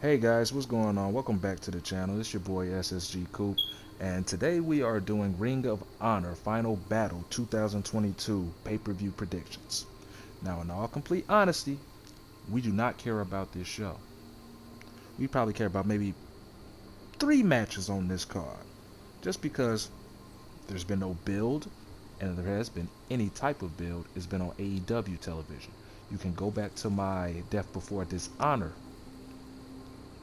Hey guys, what's going on? Welcome back to the channel. It's your boy SSG Coop, and today we are doing Ring of Honor Final Battle 2022 pay-per-view predictions. Now, in all complete honesty, we do not care about this show. We probably care about maybe 3 matches on this card, just because there's been no build, and if there has been any type of build, it's been on AEW television. You can go back to my Death Before Dishonor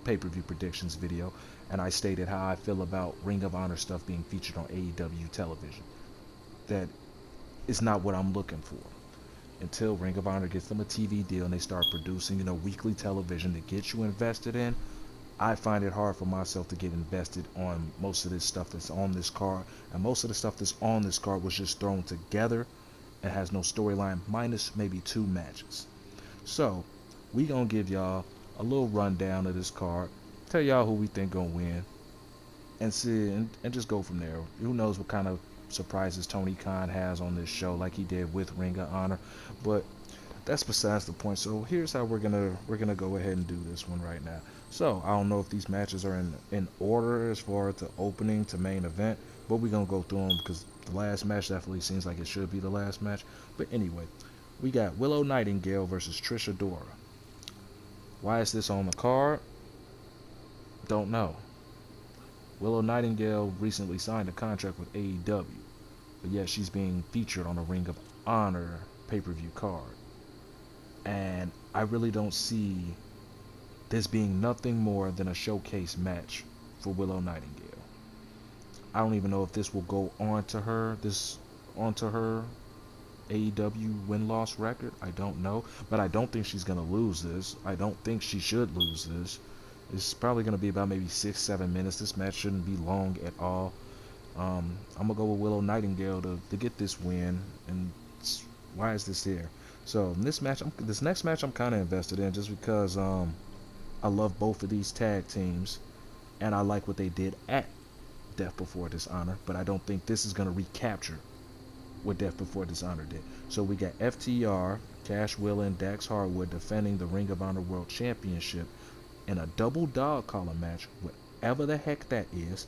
pay-per-view predictions video, and I stated how I feel about Ring of Honor stuff being featured on AEW television. That is not what I'm looking for. Until Ring of Honor gets them a TV deal and they start producing, weekly television to get you invested in, I find it hard for myself to get invested on most of this stuff that's on this card. And most of the stuff that's on this card was just thrown together and has no storyline, minus maybe 2 matches. So, we gonna give y'all a little rundown of this card, tell y'all who we think gonna win, and see and just go from there. Who knows what kind of surprises Tony Khan has on this show, like he did with Ring of Honor, but that's besides the point. So here's how we're gonna go ahead and do this one right now. So I don't know if these matches are in order as far as the opening to main event, but we're gonna go through them because the last match definitely seems like it should be the last match. But anyway, we got Willow Nightingale versus Trish Adora. Why is this on the card? Don't know. Willow Nightingale recently signed a contract with AEW, but yet she's being featured on a Ring of Honor pay-per-view card. And I really don't see this being nothing more than a showcase match for Willow Nightingale. I don't even know if this will go onto her AEW win-loss record. I don't know, but I don't think she's gonna lose this. I don't think she should lose this. It's probably gonna be about maybe 6-7 minutes. This match shouldn't be long at all. I'm gonna go with Willow Nightingale to get this win. And why is this here? So this next match I'm kind of invested in just because I love both of these tag teams, and I like what they did at Death Before Dishonor. But I don't think this is gonna recapture what Death Before Dishonor did. So we got FTR, Cash Wheeler, and Dax Harwood defending the Ring of Honor World Championship in a double dog collar match, whatever the heck that is,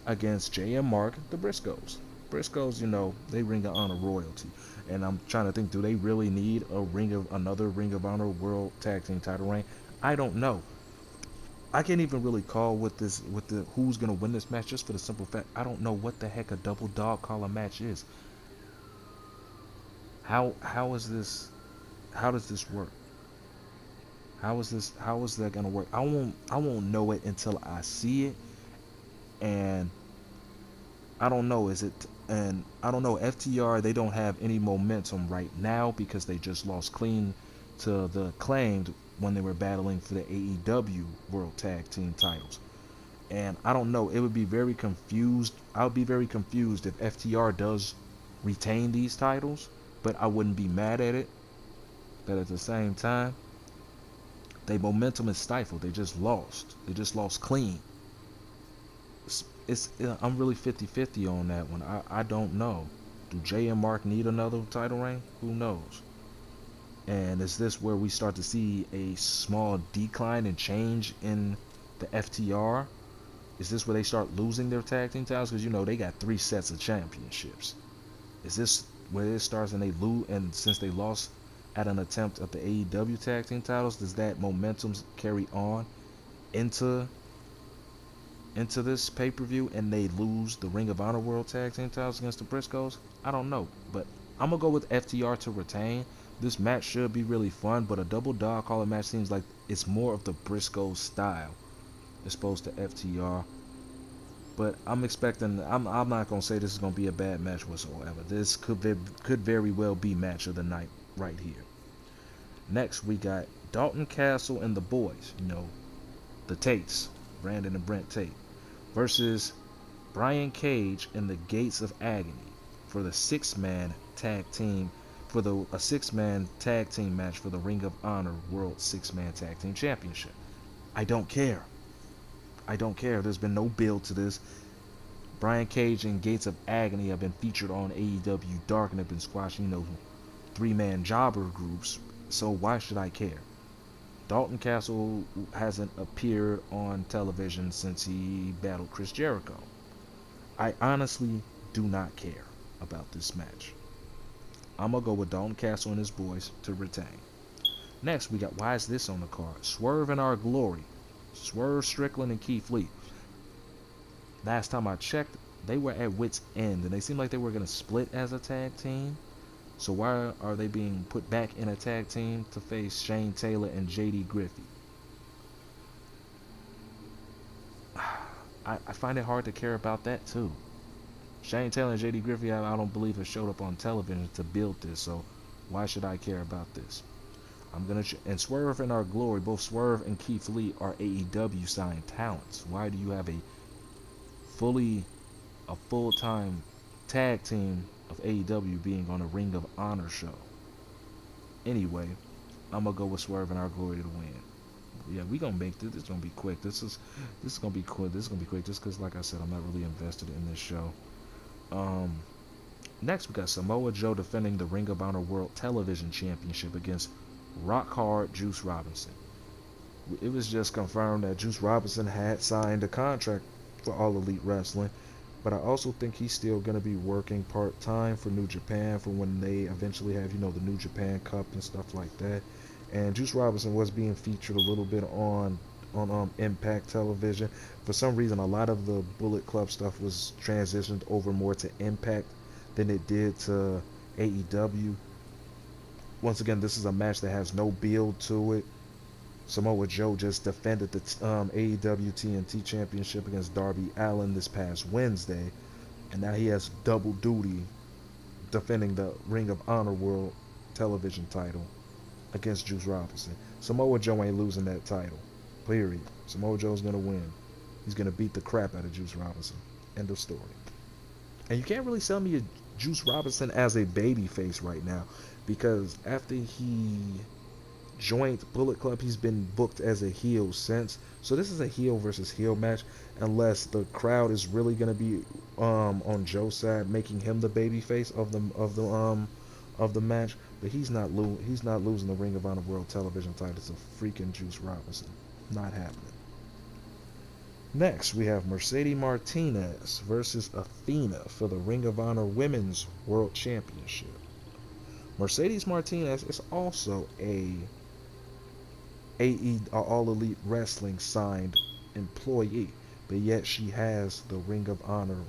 against Jay and Mark, the Briscoes. Briscoes, they Ring of Honor royalty. And I'm trying to think, do they really need another Ring of Honor World Tag Team title reign? I don't know. I can't even really call who's gonna win this match, just for the simple fact I don't know what the heck a double dog collar match is. How is this? How does this work? How is that gonna work? I won't know it until I see it. And I don't know, and I don't know, FTR, they don't have any momentum right now because they just lost clean to the Acclaimed when they were battling for the AEW World Tag Team titles. And I don't know, I would be very confused if FTR does retain these titles, but I wouldn't be mad at it. But at the same time, their momentum is stifled. They just lost clean. I'm really 50-50 on that one. I don't know. Do Jay and Mark need another title reign? Who knows? And is this where we start to see a small decline and change in the FTR? Is this where they start losing their tag team titles? Because they got 3 sets of championships. Is this where it starts and they lose? And since they lost at an attempt at the AEW tag team titles, does that momentum carry on into this pay-per-view and they lose the Ring of Honor World Tag Team titles against the Briscoes? I don't know, but I'm gonna go with FTR to retain. This match should be really fun, but a double dog collar match seems like it's more of the Briscoes style as opposed to FTR. But I'm not gonna say this is gonna be a bad match whatsoever. This could very well be match of the night right here. Next we got Dalton Castle and the boys, the Tates, Brandon and Brent Tate, versus Brian Cage and the Gates of Agony for the 6-man tag team a 6-man tag team match for the Ring of Honor World 6-man Tag Team Championship. I don't care. There's been no build to this. Brian Cage and Gates of Agony have been featured on AEW Dark and have been squashing 3-man jobber groups. So why should I care? Dalton Castle hasn't appeared on television since he battled Chris Jericho. I honestly do not care about this match. I'm gonna go with Dalton Castle and his boys to retain. Next, we got, why is this on the card? Swerve in Our Glory. Swerve Strickland and Keith Lee. Last time I checked, they were at wit's end, and they seemed like they were gonna split as a tag team. So why are they being put back in a tag team to face Shane Taylor and JD Griffey? I find it hard to care about that too. Shane Taylor and JD Griffey, I don't believe have showed up on television to build this, so why should I care about this? And Swerve in Our Glory, both Swerve and Keith Lee are AEW signed talents. Why do you have a full-time tag team of AEW being on a Ring of Honor show? Anyway, I'm gonna go with Swerve in Our Glory to win. Yeah, we gonna make this. This is gonna be quick. This is gonna be quick. This is gonna be quick, just because, like I said, I'm not really invested in this show. Next, we got Samoa Joe defending the Ring of Honor World Television Championship against Rock Hard Juice Robinson. It was just confirmed that Juice Robinson had signed a contract for All Elite Wrestling, but I also think he's still going to be working part-time for New Japan for when they eventually have, the New Japan Cup and stuff like that. And Juice Robinson was being featured a little bit on Impact Television. For some reason, a lot of the Bullet Club stuff was transitioned over more to Impact than it did to AEW. Once again, this is a match that has no build to it. Samoa Joe just defended the AEW TNT Championship against Darby Allin this past Wednesday, and now he has double duty defending the Ring of Honor World Television title against Juice Robinson. Samoa Joe ain't losing that title. Period. Samoa Joe's gonna win. He's gonna beat the crap out of Juice Robinson. End of story. And you can't really sell me a Juice Robinson as a babyface right now, because after he joined Bullet Club, he's been booked as a heel since. So this is a heel versus heel match, unless the crowd is really gonna be on Joe's side, making him the babyface of the match. But he's not losing the Ring of Honor World Television title to freaking Juice Robinson. Not happening. Next, we have Mercedes Martinez versus Athena for the Ring of Honor Women's World Championship. Mercedes Martinez is also a All Elite Wrestling signed employee, but yet she has the Ring of Honor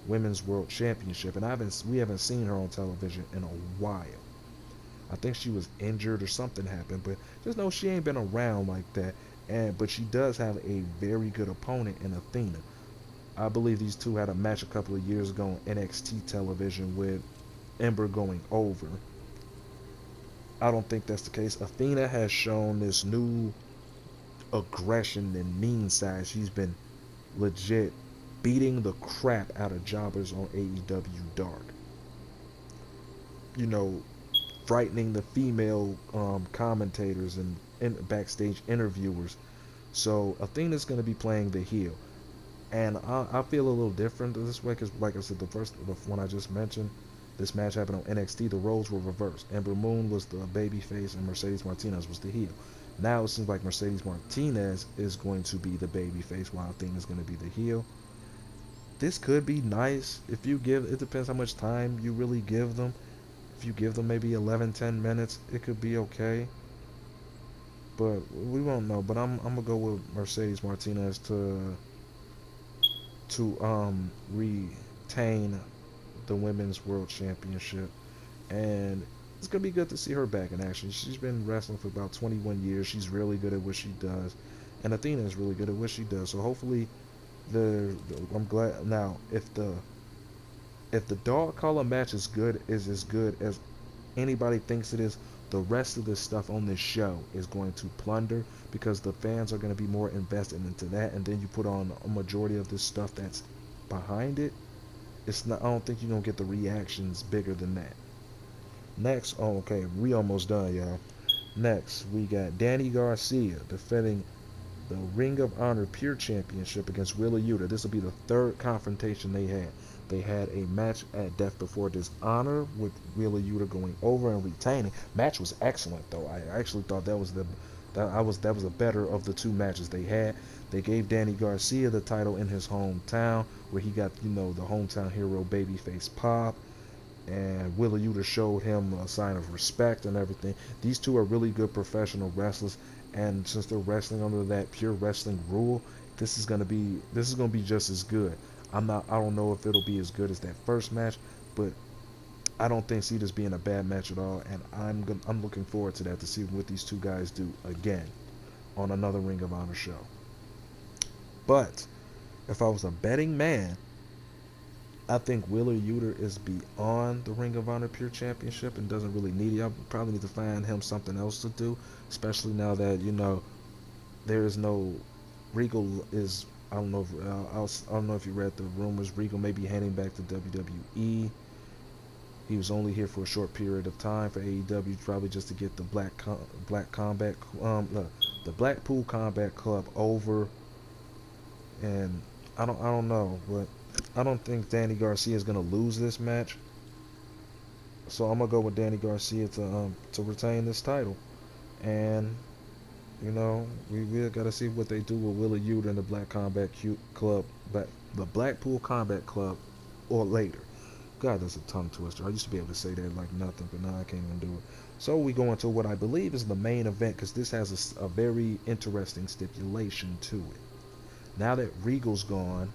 Women's World Championship, and we haven't seen her on television in a while. I think she was injured or something happened, but just know she ain't been around like that. But she does have a very good opponent in Athena. I believe these two had a match a couple of years ago on NXT television with Ember going over. I don't think that's the case. Athena has shown this new aggression and mean side. She's been legit beating the crap out of jobbers on AEW Dark. Frightening the female commentators and backstage interviewers. So Athena's going to be playing the heel, and I feel a little different this way because, like I said, the one I just mentioned, this match happened on NXT. The roles were reversed. Ember Moon was the babyface and Mercedes Martinez was the heel. Now it seems like Mercedes Martinez is going to be the babyface while Athena's going to be the heel. This could be nice if you give. It depends how much time you really give them. If you give them maybe 11-10 minutes, it could be okay. But we won't know. But I'm gonna go with Mercedes Martinez to retain the Women's World Championship, and it's gonna be good to see her back in action. She's been wrestling for about 21 years. She's really good at what she does, and Athena is really good at what she does. So hopefully, I'm glad now if the dog collar match is as good as anybody thinks it is, the rest of the stuff on this show is going to plunder, because the fans are going to be more invested into that, and then you put on a majority of this stuff that's behind it. It's not. I don't think you're going to get the reactions bigger than that. Next, okay, we almost done, y'all. Next, we got Danny Garcia defending the Ring of Honor Pure Championship against Wheeler Yuta. This will be the third confrontation they had. They had a match at Death Before Dishonor with Wheeler Yuta going over and retaining. Match was excellent, though. I actually thought that was That was a better of the two matches they had. They gave Danny Garcia the title in his hometown, where he got the hometown hero babyface pop, and Willa Yuta showed him a sign of respect and everything. These two are really good professional wrestlers, and since they're wrestling under that pure wrestling rule, this is gonna be just as good. I don't know if it'll be as good as that first match, but I don't think see this being a bad match at all, and I'm looking forward to that, to see what these two guys do again on another Ring of Honor show. But if I was a betting man, I think Wheeler Yuta is beyond the Ring of Honor Pure Championship and doesn't really need it. I probably need to find him something else to do, especially now that there is no Regal is. I don't know. I don't know if you read the rumors. Regal may be heading back to WWE. He was only here for a short period of time for AEW, probably just to get the the Blackpool Combat Club over. And I don't know, but I don't think Danny Garcia is gonna lose this match. So I'm gonna go with Danny Garcia to retain this title. And we gotta see what they do with Willa Yuta and the Club, but the Blackpool Combat Club, or later. God, that's a tongue twister. I used to be able to say that like nothing, but now I can't even do it. So we go into what I believe is the main event, because this has a very interesting stipulation to it. Now that Regal's gone,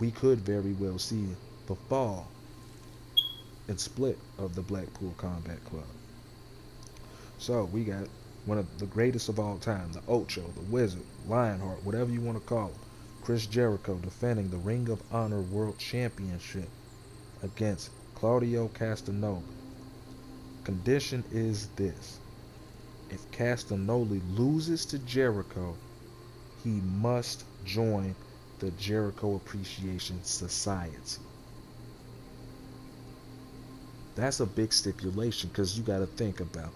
we could very well see the fall and split of the Blackpool Combat Club. So we got one of the greatest of all time, the Ocho, the Wizard, Lionheart, whatever you want to call him, Chris Jericho, defending the Ring of Honor World Championship against Claudio Castagnoli. Condition is this: if Castagnoli loses to Jericho, he must join the Jericho Appreciation Society. That's a big stipulation, because you got to think about,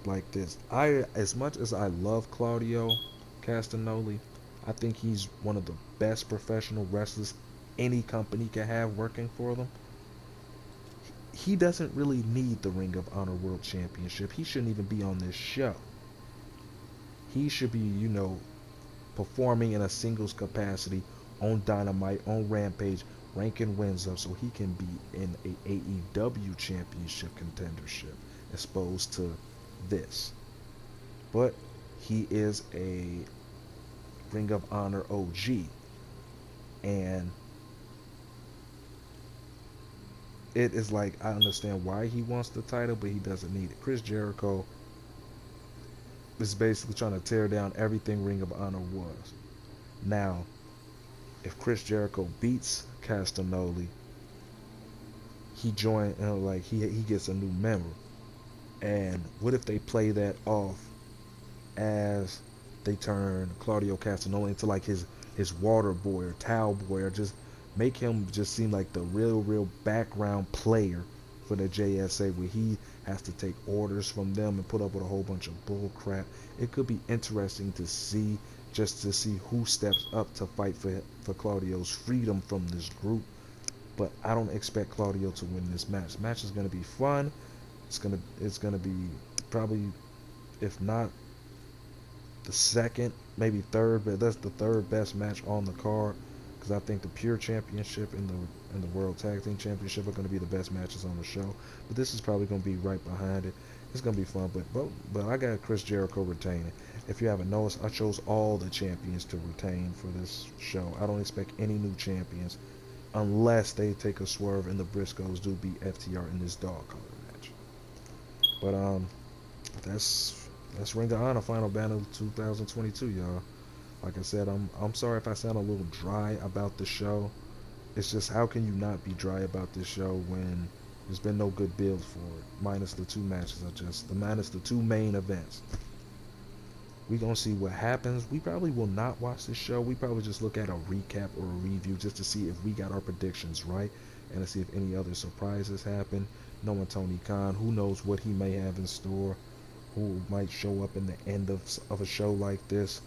like this. As much as I love Claudio Castagnoli, I think he's one of the best professional wrestlers any company can have working for them. He doesn't really need the Ring of Honor World Championship. He shouldn't even be on this show. He should be, performing in a singles capacity on Dynamite, on Rampage, ranking wins up, so he can be in a AEW championship contendership as opposed to this. But he is a Ring of Honor OG, and it is like, I understand why he wants the title, but he doesn't need it. Chris Jericho is basically trying to tear down everything Ring of Honor was. Now, if Chris Jericho beats Castagnoli, he he gets a new member. And what if they play that off as they turn Claudio Castagnoli into like his water boy or towel boy, or just make him just seem like the real background player for the JSA, where he has to take orders from them and put up with a whole bunch of bull crap. It could be interesting to see, just to see who steps up to fight for Claudio's freedom from this group. But I don't expect Claudio to win this match. The match is going to be fun. It's gonna be probably, if not the second, maybe third, but that's the third best match on the card, because I think the Pure Championship and the World Tag Team Championship are going to be the best matches on the show. But this is probably going to be right behind it. It's going to be fun, but I got Chris Jericho retaining. If you haven't noticed, I chose all the champions to retain for this show. I don't expect any new champions unless they take a swerve and the Briscoes do beat FTR in this dog collar match. But that's Ring of Honor Final Battle 2022, y'all. Like I said, I'm sorry if I sound a little dry about the show. It's just, how can you not be dry about this show when there's been no good build for it, minus the two matches minus the two main events. We gonna see what happens. We probably will not watch this show. We probably just look at a recap or a review just to see if we got our predictions right, and to see if any other surprises happen. Knowing Tony Khan, who knows what he may have in store, who might show up in the end of a show like this.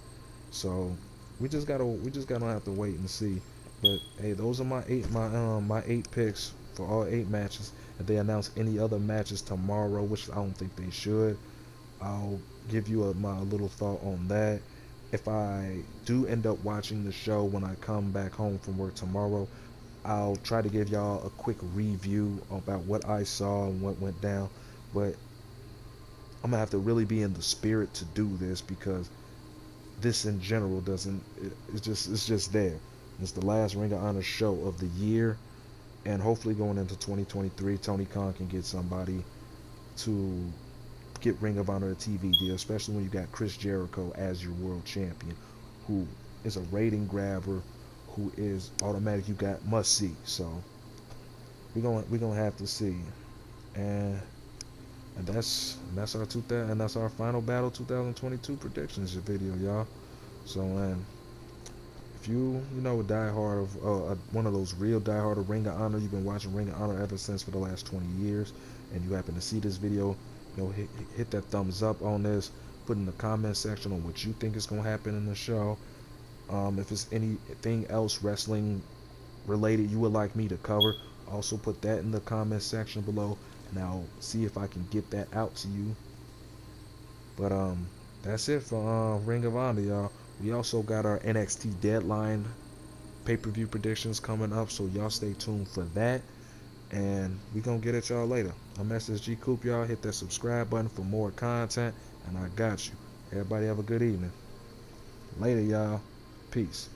So we just gotta have to wait and see. But hey, those are my eight picks for all 8 matches. If they announce any other matches tomorrow, which I don't think they should, I'll give you my little thought on that. If I do end up watching the show when I come back home from work tomorrow, I'll try to give y'all a quick review about what I saw and what went down. But I'm gonna have to really be in the spirit to do this because this in general doesn't. It's just there. It's the last Ring of Honor show of the year, and hopefully going into 2023, Tony Khan can get somebody to get Ring of Honor a TV deal, especially when you got Chris Jericho as your world champion, who is a rating grabber, who is automatic. You got must see. So we're gonna have to see, and that's our 2000 and that's our final battle 2022 predictions video, y'all. So if you know a diehard of one of those real diehard of Ring of Honor, you've been watching Ring of Honor ever since for the last 20 years, and you happen to see this video, hit that thumbs up on this. Put in the comment section on what you think is gonna happen in the show. If it's anything else wrestling related you would like me to cover, also put that in the comment section below, and I'll see if I can get that out to you. But that's it for Ring of Honor, y'all. We also got our NXT Deadline pay-per-view predictions coming up, so y'all stay tuned for that. And we gonna get at y'all later. I'm SSG Coop, y'all. Hit that subscribe button for more content, and I got you. Everybody have a good evening. Later, y'all. Peace.